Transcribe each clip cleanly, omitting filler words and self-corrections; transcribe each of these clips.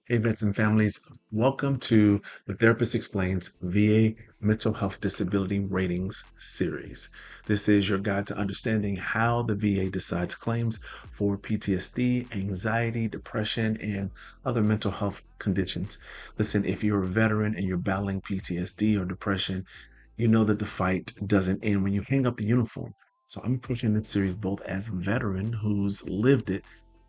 Hey, vets and families, welcome to the Therapist Explains VA Mental Health Disability Ratings series. This is your guide to understanding how the VA decides claims for PTSD, anxiety, depression, and other mental health conditions. Listen, if you're a veteran and you're battling PTSD or depression, you know that the fight doesn't end when you hang up the uniform. So I'm approaching this series both as a veteran who's lived it,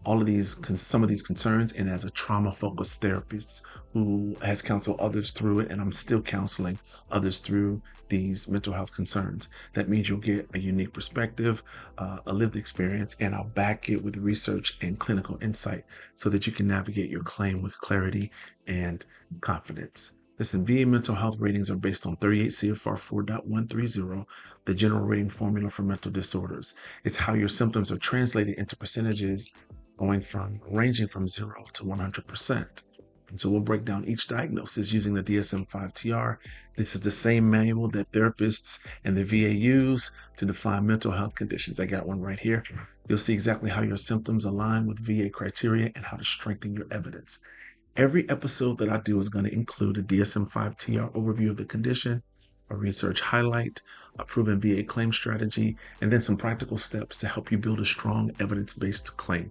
all of these, some of these concerns, and as a trauma-focused therapist who has counseled others through it, and I'm still counseling others through these mental health concerns. That means you'll get a unique perspective, a lived experience, and I'll back it with research and clinical insight so that you can navigate your claim with clarity and confidence. Listen, VA mental health ratings are based on 38 CFR 4.130, the general rating formula for mental disorders. It's how your symptoms are translated into percentages ranging from 0 to 100%. And so we'll break down each diagnosis using the DSM-5-TR. This is the same manual that therapists and the VA use to define mental health conditions. I got one right here. You'll see exactly how your symptoms align with VA criteria and how to strengthen your evidence. Every episode that I do is going to include a DSM-5-TR overview of the condition, a research highlight, a proven VA claim strategy, and then some practical steps to help you build a strong evidence-based claim.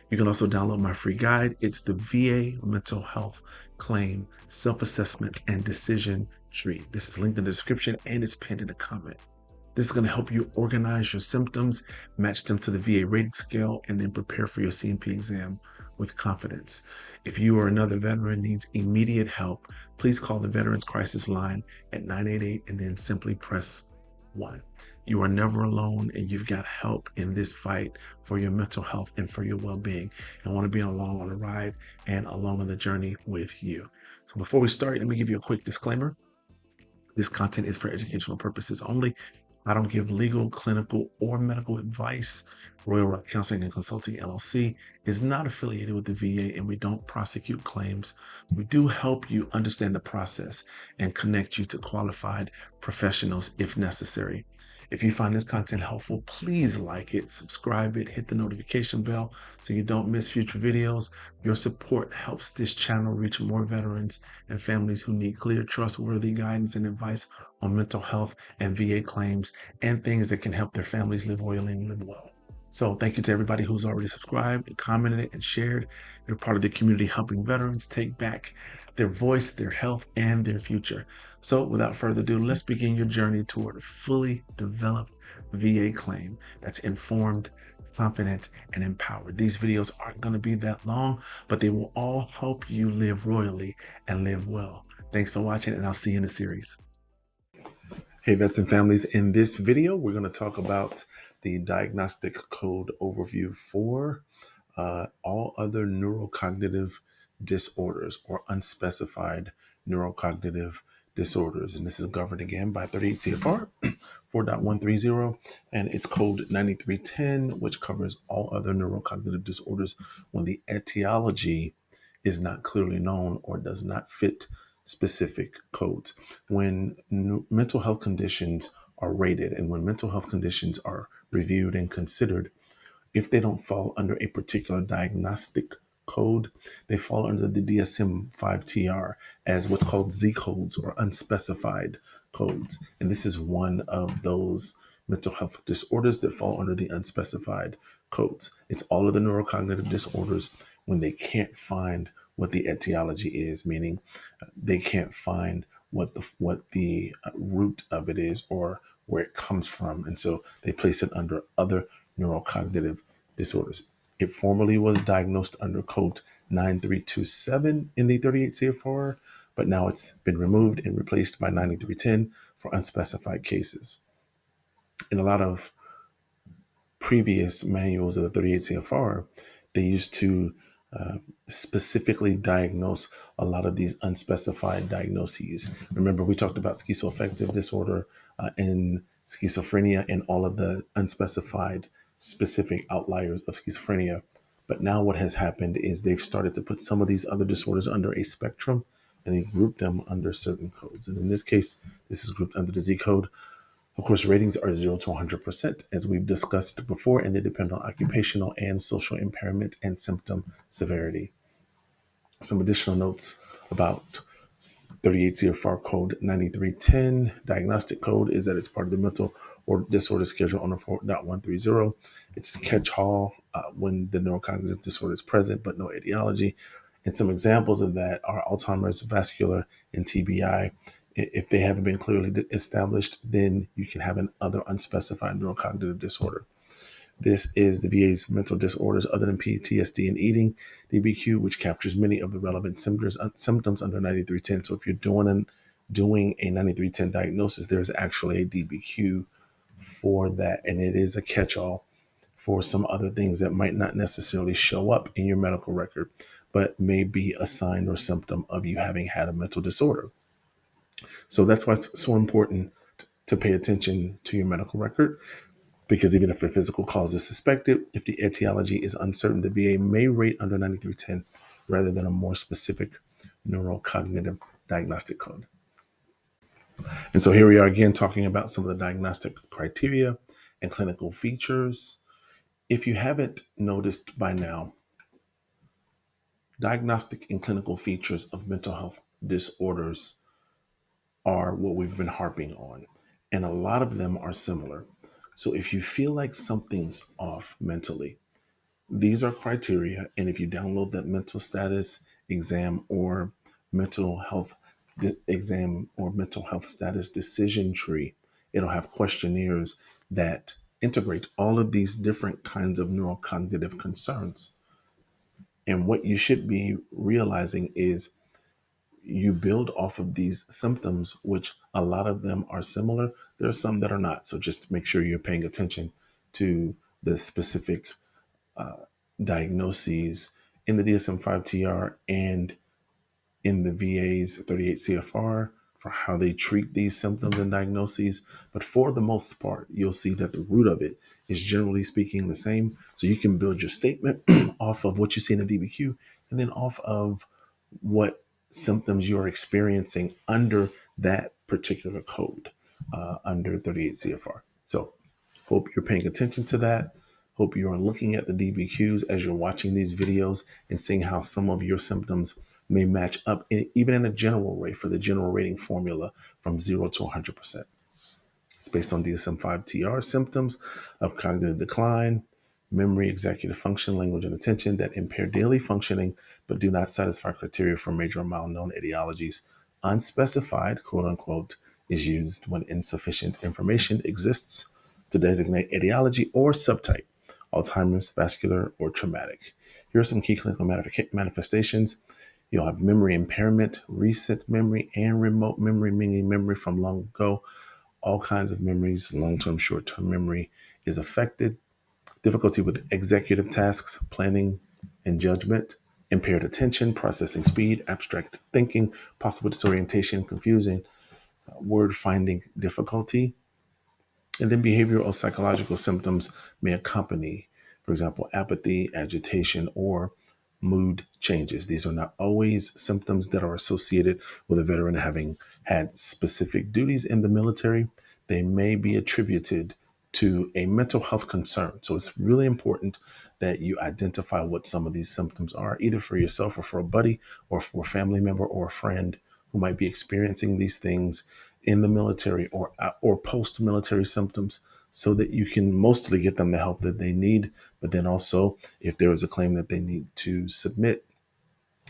You can also download my free guide. It's the VA Mental Health Claim Self-Assessment and Decision Tree. This is linked in the description and it's pinned in a comment. This is going to help you organize your symptoms, match them to the VA rating scale, and then prepare for your C&P exam with confidence. If you or another veteran needs immediate help, please call the Veterans Crisis Line at 988 and then simply press 1. You are never alone, and you've got help in this fight for your mental health and for your well-being. I want to be along on the ride and along on the journey with you. So before we start, let me give you a quick disclaimer. This content is for educational purposes only. I don't give legal, clinical, or medical advice. Royal Rock Counseling and Consulting LLC is not affiliated with the VA, and we don't prosecute claims. We do help you understand the process and connect you to qualified professionals if necessary. If you find this content helpful, please like it, subscribe it, hit the notification bell so you don't miss future videos. Your support helps this channel reach more veterans and families who need clear, trustworthy guidance and advice on mental health and VA claims and things that can help their families live well and live well. So thank you to everybody who's already subscribed and commented and shared. You're part of the community helping veterans take back their voice, their health, and their future. So without further ado, let's begin your journey toward a fully developed VA claim that's informed, confident, and empowered. These videos aren't going to be that long, but they will all help you live royally and live well. Thanks for watching, and I'll see you in the series. Hey, vets and families. In this video, we're going to talk about the diagnostic code overview for all other neurocognitive disorders or unspecified neurocognitive disorders. And this is governed again by 38 CFR 4.130, and it's code 9310, which covers all other neurocognitive disorders when the etiology is not clearly known or does not fit specific codes. When mental health conditions are rated and when mental health conditions are reviewed and considered, if they don't fall under a particular diagnostic code, they fall under the DSM-5-TR as what's called Z codes or unspecified codes. And this is one of those mental health disorders that fall under the unspecified codes. It's all of the neurocognitive disorders when they can't find what the etiology is, meaning they can't find what the root of it is or where it comes from. And so they place it under other neurocognitive disorders. It formerly was diagnosed under code 9327 in the 38 CFR, but now it's been removed and replaced by 9310 for unspecified cases. In a lot of previous manuals of the 38 CFR, they used to specifically diagnose a lot of these unspecified diagnoses. Remember, we talked about schizoaffective disorder and schizophrenia and all of the unspecified specific outliers of schizophrenia. But now what has happened is they've started to put some of these other disorders under a spectrum and they group them under certain codes. And in this case, this is grouped under the Z code. Of course, ratings are 0 to 100%, as we've discussed before, and they depend on occupational and social impairment and symptom severity. Some additional notes about 38 CFR Code 9310 Diagnostic Code is that it's part of the mental or disorder schedule on 4.130. It's catch-all when the neurocognitive disorder is present, but no etiology. And some examples of that are Alzheimer's, vascular, and TBI. If they haven't been clearly established, then you can have an other unspecified neurocognitive disorder. This is the VA's mental disorders other than PTSD and eating, DBQ, which captures many of the relevant symptoms under 9310. So if you're doing a 9310 diagnosis, there's actually a DBQ for that, and it is a catch-all for some other things that might not necessarily show up in your medical record, but may be a sign or symptom of you having had a mental disorder. So that's why it's so important to pay attention to your medical record, because even if a physical cause is suspected, if the etiology is uncertain, the VA may rate under 9310 rather than a more specific neurocognitive diagnostic code. And so here we are again talking about some of the diagnostic criteria and clinical features. If you haven't noticed by now, diagnostic and clinical features of mental health disorders are what we've been harping on, and a lot of them are similar. So if you feel like something's off mentally, these are criteria, and if you download that mental status exam or mental health exam or mental health status decision tree, it'll have questionnaires that integrate all of these different kinds of neurocognitive concerns. And what you should be realizing is you build off of these symptoms, which a lot of them are similar. There are some that are not. So just make sure you're paying attention to the specific uh, diagnoses in the DSM-5 TR and in the VA's 38 CFR for how they treat these symptoms and diagnoses. But for the most part, you'll see that the root of it is generally speaking the same. So you can build your statement off of what you see in the DBQ and then off of what symptoms you're experiencing under that particular code, under 38 CFR. So hope you're paying attention to that. Hope you are looking at the DBQs as you're watching these videos and seeing how some of your symptoms may match up, even in a general rate for the general rating formula from 0 to 100%. It's based on DSM-5 TR symptoms of cognitive decline, memory, executive function, language, and attention that impair daily functioning but do not satisfy criteria for major or mild known etiologies. Unspecified, quote unquote, is used when insufficient information exists to designate etiology or subtype, Alzheimer's, vascular, or traumatic. Here are some key clinical manifestations. You'll have memory impairment, recent memory, and remote memory, meaning memory from long ago. All kinds of memories, long-term, short-term memory is affected. Difficulty with executive tasks, planning, and judgment. Impaired attention, processing speed, abstract thinking, possible disorientation, confusion, word finding difficulty. And then behavioral or psychological symptoms may accompany, for example, apathy, agitation, or mood changes. These are not always symptoms that are associated with a veteran having had specific duties in the military. They may be attributed to a mental health concern. So it's really important that you identify what some of these symptoms are, either for yourself or for a buddy or for a family member or a friend who might be experiencing these things in the military or post-military symptoms, so that you can mostly get them the help that they need. But then also, if there is a claim that they need to submit,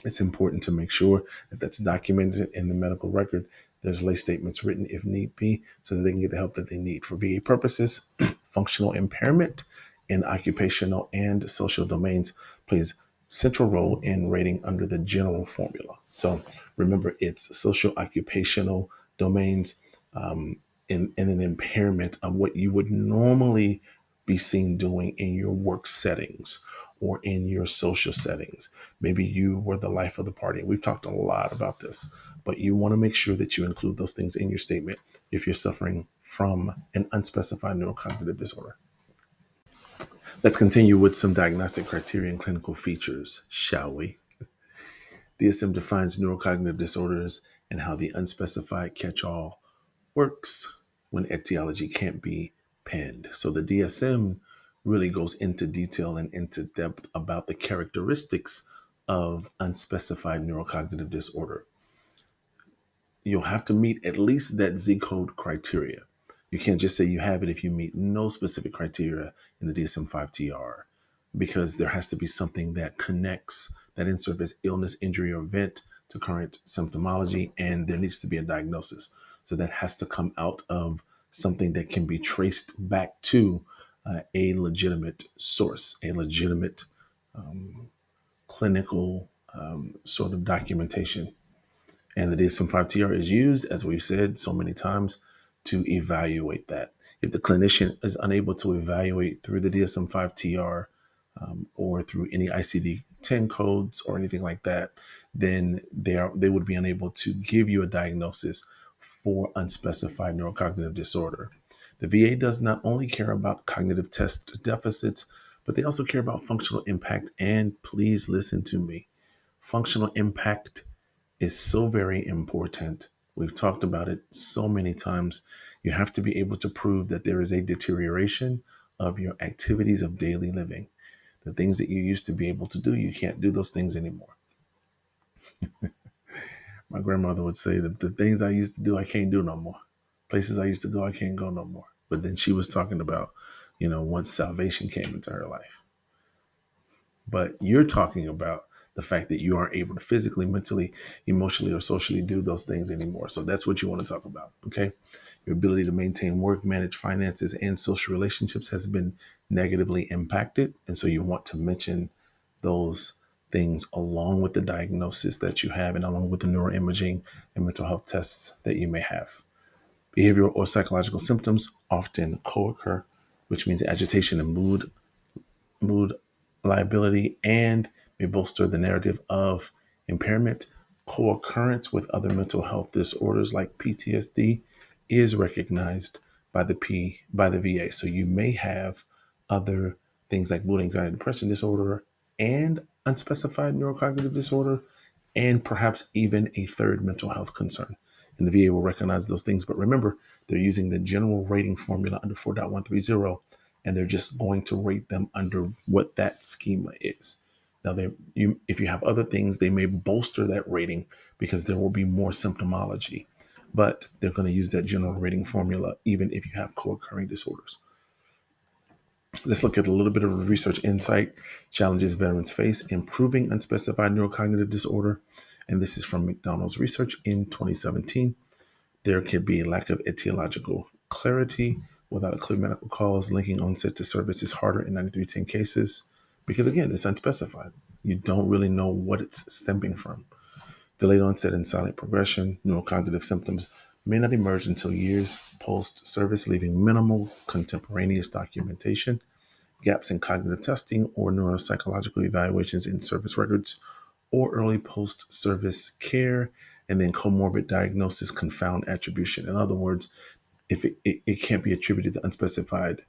it's important to make sure that that's documented in the medical record. There's lay statements written if need be, so that they can get the help that they need. For VA purposes, functional impairment in occupational and social domains plays central role in rating under the general formula. So remember, it's social occupational domains, in an impairment of what you would normally be seen doing in your work settings or in your social settings. Maybe you were the life of the party. We've talked a lot about this, but you want to make sure that you include those things in your statement if you're suffering from an unspecified neurocognitive disorder. Let's continue with some diagnostic criteria and clinical features, shall we? DSM defines neurocognitive disorders and how the unspecified catch-all works when etiology can't be pinned. So the DSM really goes into detail and into depth about the characteristics of unspecified neurocognitive disorder, you'll have to meet at least that Z code criteria. You can't just say you have it if you meet no specific criteria in the DSM-5 TR, because there has to be something that connects that in-service illness, injury, or event to current symptomology, and there needs to be a diagnosis. So that has to come out of something that can be traced back to a legitimate source, a legitimate clinical sort of documentation. And the DSM-5 TR is used, as we've said so many times, to evaluate that. If the clinician is unable to evaluate through the DSM-5 TR or through any ICD-10 codes or anything like that, then they would be unable to give you a diagnosis for unspecified neurocognitive disorder. The VA does not only care about cognitive test deficits, but they also care about functional impact. And please listen to me. Functional impact is so very important. We've talked about it so many times. You have to be able to prove that there is a deterioration of your activities of daily living. The things that you used to be able to do, you can't do those things anymore. My grandmother would say that the things I used to do, I can't do no more. Places I used to go, I can't go no more. But then she was talking about, once salvation came into her life. But you're talking about the fact that you aren't able to physically, mentally, emotionally, or socially do those things anymore. So that's what you want to talk about. Okay. Your ability to maintain work, manage finances, and social relationships has been negatively impacted. And so you want to mention those things along with the diagnosis that you have and along with the neuroimaging and mental health tests that you may have. Behavioral or psychological symptoms often co-occur, which means agitation and mood liability, and may bolster the narrative of impairment. Co-occurrence with other mental health disorders like PTSD is recognized by the VA. So you may have other things like mood, anxiety, depression disorder, and unspecified neurocognitive disorder, and perhaps even a third mental health concern. And the VA will recognize those things. But remember, they're using the general rating formula under 4.130, and they're just going to rate them under what that schema is. Now, if you have other things, they may bolster that rating because there will be more symptomology, but they're going to use that general rating formula even if you have co-occurring disorders. Let's look at a little bit of research insight. Challenges veterans face improving unspecified neurocognitive disorder. And this is from McDonald's research in 2017. There could be a lack of etiological clarity without a clear medical cause. Linking onset to service is harder in 9310 cases because, again, it's unspecified. You don't really know what it's stemming from. Delayed onset and silent progression. Neurocognitive symptoms may not emerge until years post-service, leaving minimal contemporaneous documentation. Gaps in cognitive testing or neuropsychological evaluations in service records or early post-service care, and then comorbid diagnosis confound attribution. In other words, if it can't be attributed to unspecified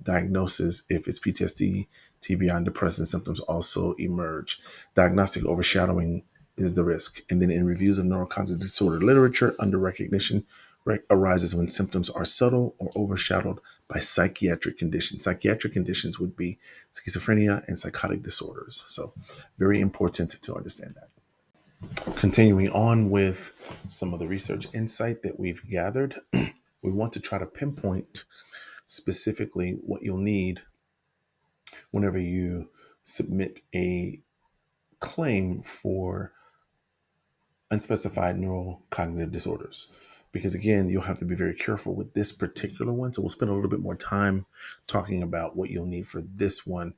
diagnosis if it's PTSD, TBI, and depressive symptoms also emerge. Diagnostic overshadowing is the risk. And then in reviews of neurocognitive disorder literature, under recognition arises when symptoms are subtle or overshadowed by psychiatric conditions. Psychiatric conditions would be schizophrenia and psychotic disorders. So very important to understand that. Continuing on with some of the research insight that we've gathered, we want to try to pinpoint specifically what you'll need whenever you submit a claim for unspecified neurocognitive disorders. Because again, you'll have to be very careful with this particular one. So we'll spend a little bit more time talking about what you'll need for this one,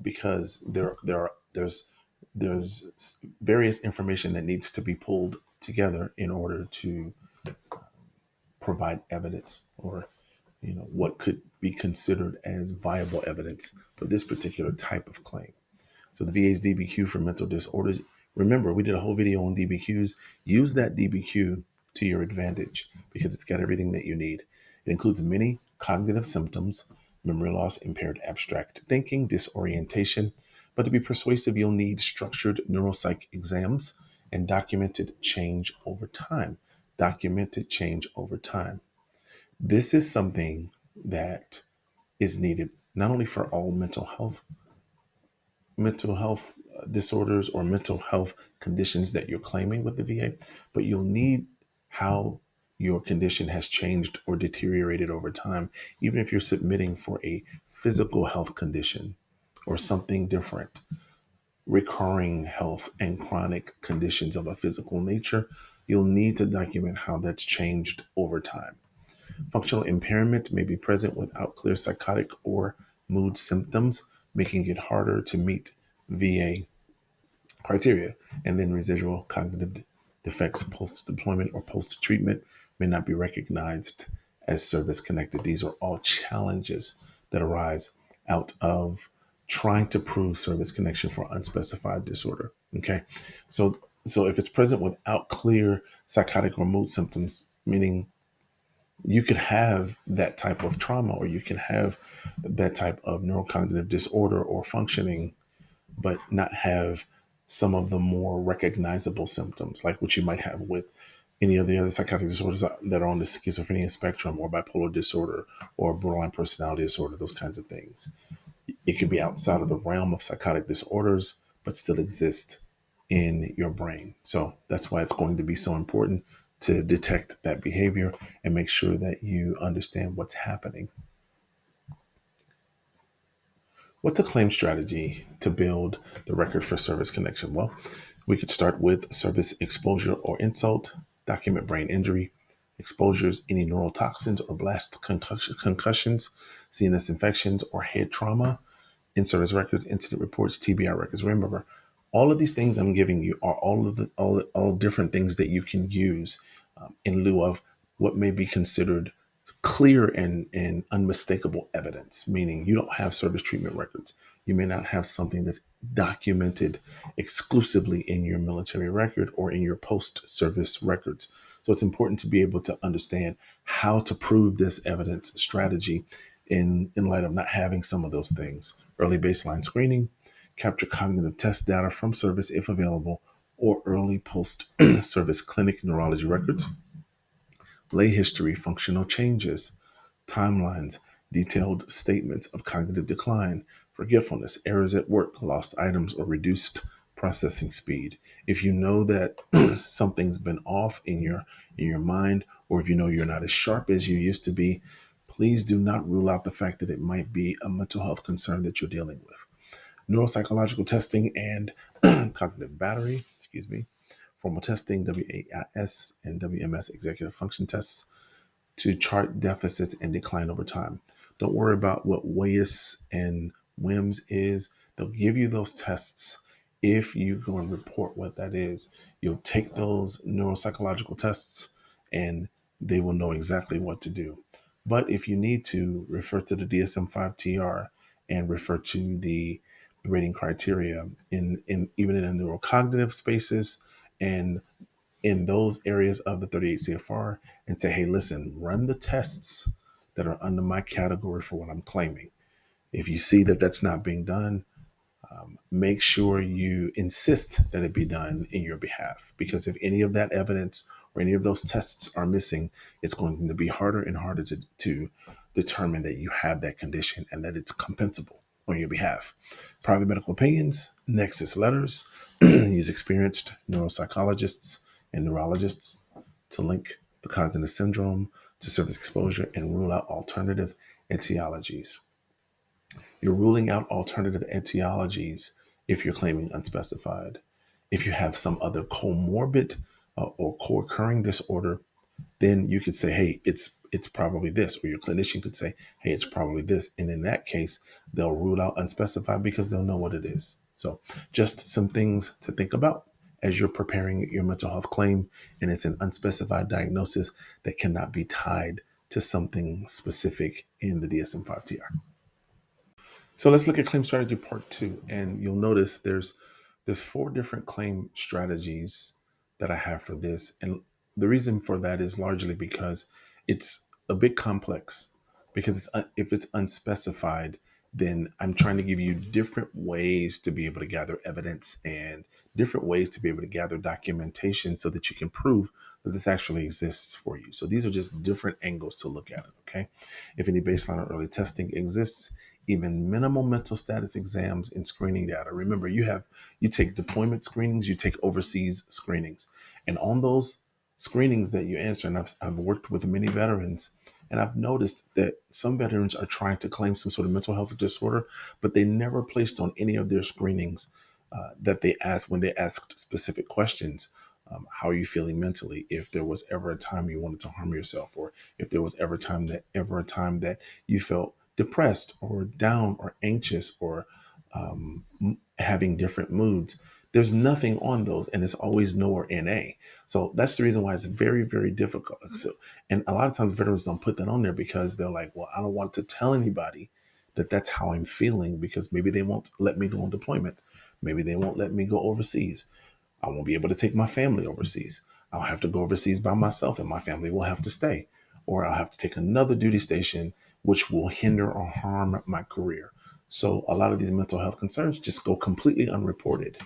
because there's various information that needs to be pulled together in order to provide evidence, or what could be considered as viable evidence for this particular type of claim. So the VA's DBQ for mental disorders. Remember, we did a whole video on DBQs. Use that DBQ to your advantage because it's got everything that you need. It includes many cognitive symptoms: memory loss, impaired abstract thinking, disorientation. But to be persuasive, you'll need structured neuropsych exams and documented change over time. Documented change over time. This is something that is needed not only for all mental health disorders or mental health conditions that you're claiming with the VA, but you'll need how your condition has changed or deteriorated over time, even if you're submitting for a physical health condition or something different. Recurring health and chronic conditions of a physical nature, you'll need to document how that's changed over time. Functional impairment may be present without clear psychotic or mood symptoms, making it harder to meet VA criteria. And then residual cognitive defects post deployment or post treatment may not be recognized as service connected. These are all challenges that arise out of trying to prove service connection for unspecified disorder. Okay. So if it's present without clear psychotic or mood symptoms, meaning you could have that type of trauma or you can have that type of neurocognitive disorder or functioning, but not have some of the more recognizable symptoms, like what you might have with any of the other psychiatric disorders that are on the schizophrenia spectrum or bipolar disorder or borderline personality disorder, those kinds of things. It could be outside of the realm of psychotic disorders, but still exist in your brain. So that's why it's going to be so important to detect that behavior and make sure that you understand what's happening. What's a claim strategy to build the record for service connection? Well, we could start with service exposure or insult, document brain injury, exposures, any neurotoxins or blast concussions, CNS infections, or head trauma, in-service records, incident reports, TBI records. Remember, all of these things I'm giving you are all different things that you can use in lieu of what may be considered clear and unmistakable evidence, meaning you don't have service treatment records. You may not have something that's documented exclusively in your military record or in your post-service records. So it's important to be able to understand how to prove this evidence strategy in light of not having some of those things. Early baseline screening, capture cognitive test data from service if available, or early post-service clinic neurology records, lay history, functional changes, timelines, detailed statements of cognitive decline, forgetfulness, errors at work, lost items, or reduced processing speed. If you know that something's been off in your mind, or if you know you're not as sharp as you used to be, please do not rule out the fact that it might be a mental health concern that you're dealing with. Neuropsychological testing and cognitive battery, formal testing, WAIS and WMS executive function tests to chart deficits and decline over time. Don't worry about what WAIS and WIMS is. They'll give you those tests if you go and report what that is. You'll take those neuropsychological tests and they will know exactly what to do. But if you need to, refer to the DSM-5 TR and refer to the rating criteria in even in the neurocognitive spaces and in those areas of the 38 CFR and say, hey, listen, run the tests that are under my category for what I'm claiming. If you see that that's not being done, make sure you insist that it be done in your behalf. Because if any of that evidence or any of those tests are missing, it's going to be harder and harder to determine that you have that condition and that it's compensable on your behalf. Private medical opinions, Nexus letters, use experienced neuropsychologists and neurologists to link the cognitive syndrome to service exposure and rule out alternative etiologies. You're ruling out alternative etiologies if you're claiming unspecified. If you have some other comorbid or co-occurring disorder, then you could say, hey, it's probably this, or your clinician could say, hey, it's probably this. And in that case, they'll rule out unspecified because they'll know what it is. So just some things to think about as you're preparing your mental health claim, and it's an unspecified diagnosis that cannot be tied to something specific in the DSM-5 TR. So let's look at claim strategy part 2, and you'll notice there's 4 different claim strategies that I have for this, and the reason for that is largely because it's a bit complex. Because if it's unspecified, then I'm trying to give you different ways to be able to gather evidence and different ways to be able to gather documentation so that you can prove that this actually exists for you. So these are just different angles to look at it. Okay, if any baseline or early testing exists, even minimal mental status exams and screening data. Remember, you take deployment screenings, you take overseas screenings, and on those screenings that you answer, and I've worked with many veterans, and I've noticed that some veterans are trying to claim some sort of mental health disorder, but they never placed on any of their screenings that they asked when they asked specific questions. How are you feeling mentally? If there was ever a time you wanted to harm yourself, or if there was ever a time that you felt depressed or down or anxious or having different moods. There's nothing on those, and it's always no or NA. So that's the reason why it's very, very difficult. So, and a lot of times veterans don't put that on there because they're like, well, I don't want to tell anybody that that's how I'm feeling, because maybe they won't let me go on deployment. Maybe they won't let me go overseas. I won't be able to take my family overseas. I'll have to go overseas by myself and my family will have to stay. Or I'll have to take another duty station, which will hinder or harm my career. So a lot of these mental health concerns just go completely unreported.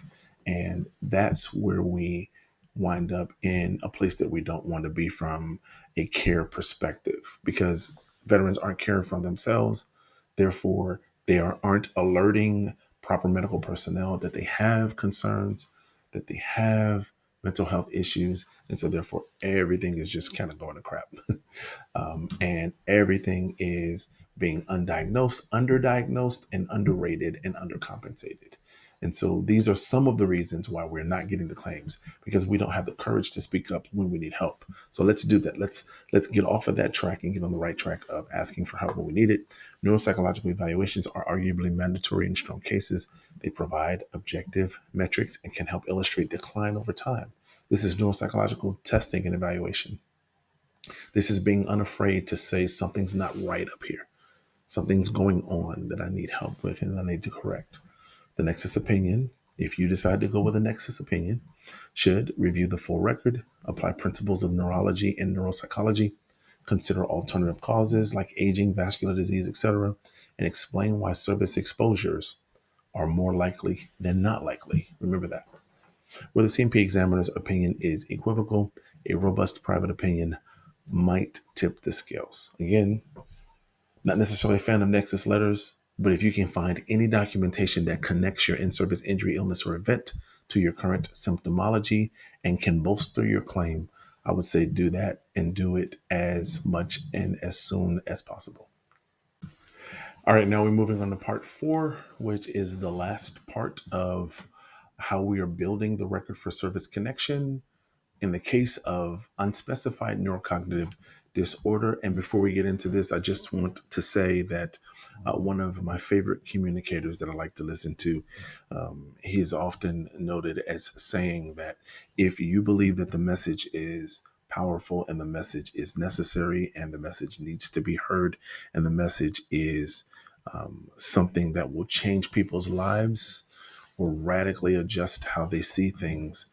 And that's where we wind up in a place that we don't want to be from a care perspective, because veterans aren't caring for themselves. Therefore, aren't alerting proper medical personnel that they have concerns, that they have mental health issues. And so, therefore, everything is just kind of going to crap. And everything is being undiagnosed, underdiagnosed, and underrated and undercompensated. And so these are some of the reasons why we're not getting the claims, because we don't have the courage to speak up when we need help. So let's do that. Let's get off of that track and get on the right track of asking for help when we need it. Neuropsychological evaluations are arguably mandatory in strong cases. They provide objective metrics and can help illustrate decline over time. This is neuropsychological testing and evaluation. This is being unafraid to say something's not right up here. Something's going on that I need help with and I need to correct. The Nexus opinion, if you decide to go with a Nexus opinion, should review the full record, apply principles of neurology and neuropsychology, consider alternative causes like aging, vascular disease, etc., and explain why service exposures are more likely than not likely. Remember that. Where the CMP examiner's opinion is equivocal, a robust private opinion might tip the scales. Again, not necessarily a fan of Nexus letters, but if you can find any documentation that connects your in-service injury, illness, or event to your current symptomology and can bolster your claim, I would say do that, and do it as much and as soon as possible. All right, now we're moving on to part 4, which is the last part of how we are building the record for service connection in the case of unspecified neurocognitive disorder. And before we get into this, I just want to say that one of my favorite communicators that I like to listen to, he is often noted as saying that if you believe that the message is powerful and the message is necessary and the message needs to be heard and the message is something that will change people's lives or radically adjust how they see things,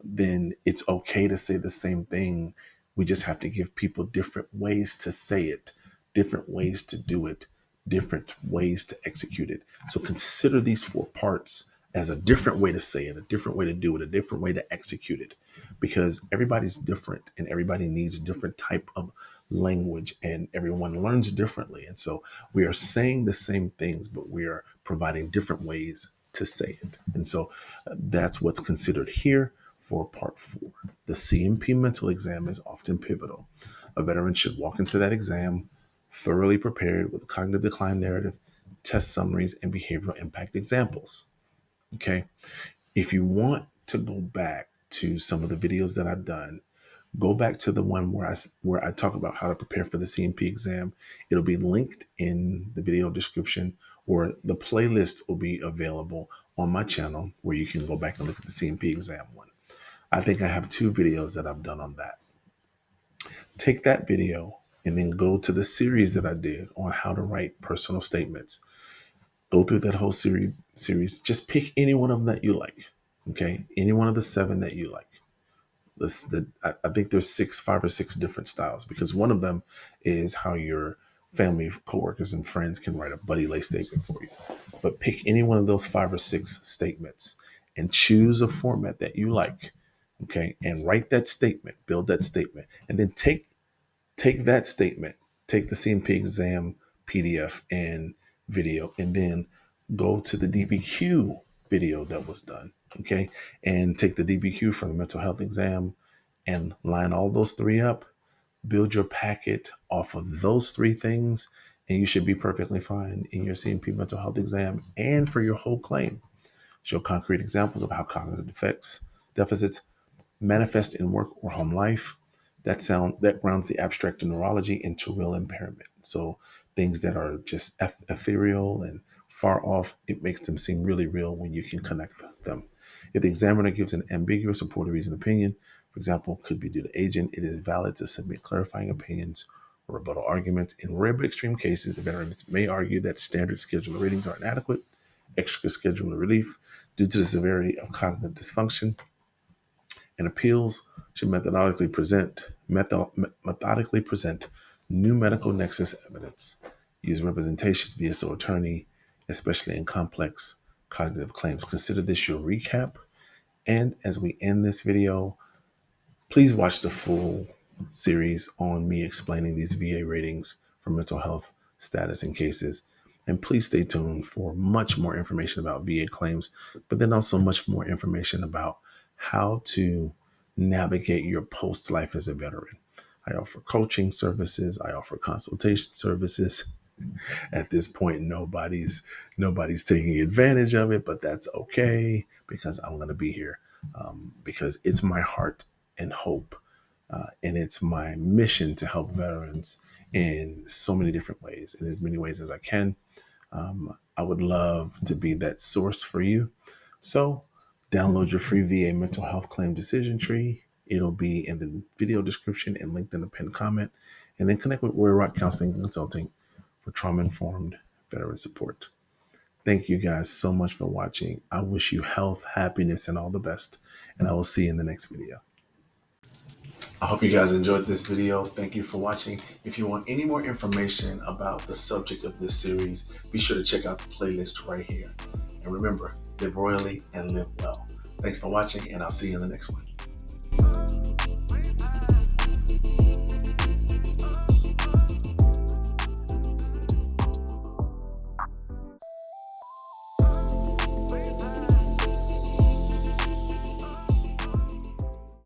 then it's okay to say the same thing. We just have to give people different ways to say it, different ways to do it, different ways to execute it. So consider these 4 parts as a different way to say it, a different way to do it, a different way to execute it, because everybody's different and everybody needs different type of language and everyone learns differently. And so we are saying the same things, but we are providing different ways to say it. And so that's what's considered here for part 4. The CMP mental exam is often pivotal. A veteran should walk into that exam thoroughly prepared with a cognitive decline narrative, test summaries, and behavioral impact examples. Okay. If you want to go back to some of the videos that I've done, go back to the one where I talk about how to prepare for the CMP exam. It'll be linked in the video description, or the playlist will be available on my channel where you can go back and look at the CMP exam one. I think I have 2 videos that I've done on that. Take that video and then go to the series that I did on how to write personal statements. Go through that whole series. Just pick any one of them that you like. Okay, any one of the 7 that you like. I think there's 5 or 6 different styles, because one of them is how your family, coworkers, and friends can write a buddy lay statement for you. But pick any one of those 5 or 6 statements and choose a format that you like. Okay, and write that statement, build that statement, and then take that statement, take the CMP exam PDF and video and then go to the DBQ video that was done. Okay. And take the DBQ from the mental health exam and line all those three up, build your packet off of those three things, and you should be perfectly fine in your CMP mental health exam and for your whole claim. Show concrete examples of how cognitive deficits manifest in work or home life. That grounds the abstract neurology into real impairment. So things that are just ethereal and far off, it makes them seem really real when you can connect them. If the examiner gives an ambiguous or poorly reasoned opinion, for example, could be due to aging, it is valid to submit clarifying opinions or rebuttal arguments. In rare but extreme cases, the veterans may argue that standard schedular ratings are inadequate, extra schedular relief due to the severity of cognitive dysfunction, and appeals should methodically present new medical nexus evidence. Use representation via so attorney, especially in complex cognitive claims. Consider this your recap. And as we end this video, please watch the full series on me explaining these VA ratings for mental health status and cases. And please stay tuned for much more information about VA claims, but then also much more information about how to navigate your post life as a veteran. I offer coaching services, I offer consultation services. At this point, nobody's taking advantage of it, but that's okay because I'm going to be here because it's my heart and hope, and it's my mission to help veterans in so many different ways, in as many ways as I can. I would love to be that source for you. So download your free VA mental health claim decision tree. It'll be in the video description and linked in the pinned comment. And then connect with Roy Rock Counseling and Consulting for trauma-informed veteran support. Thank you guys so much for watching. I wish you health, happiness, and all the best. And I will see you in the next video. I hope you guys enjoyed this video. Thank you for watching. If you want any more information about the subject of this series, be sure to check out the playlist right here. And remember, live royally and live well. Thanks for watching, and I'll see you in the next one.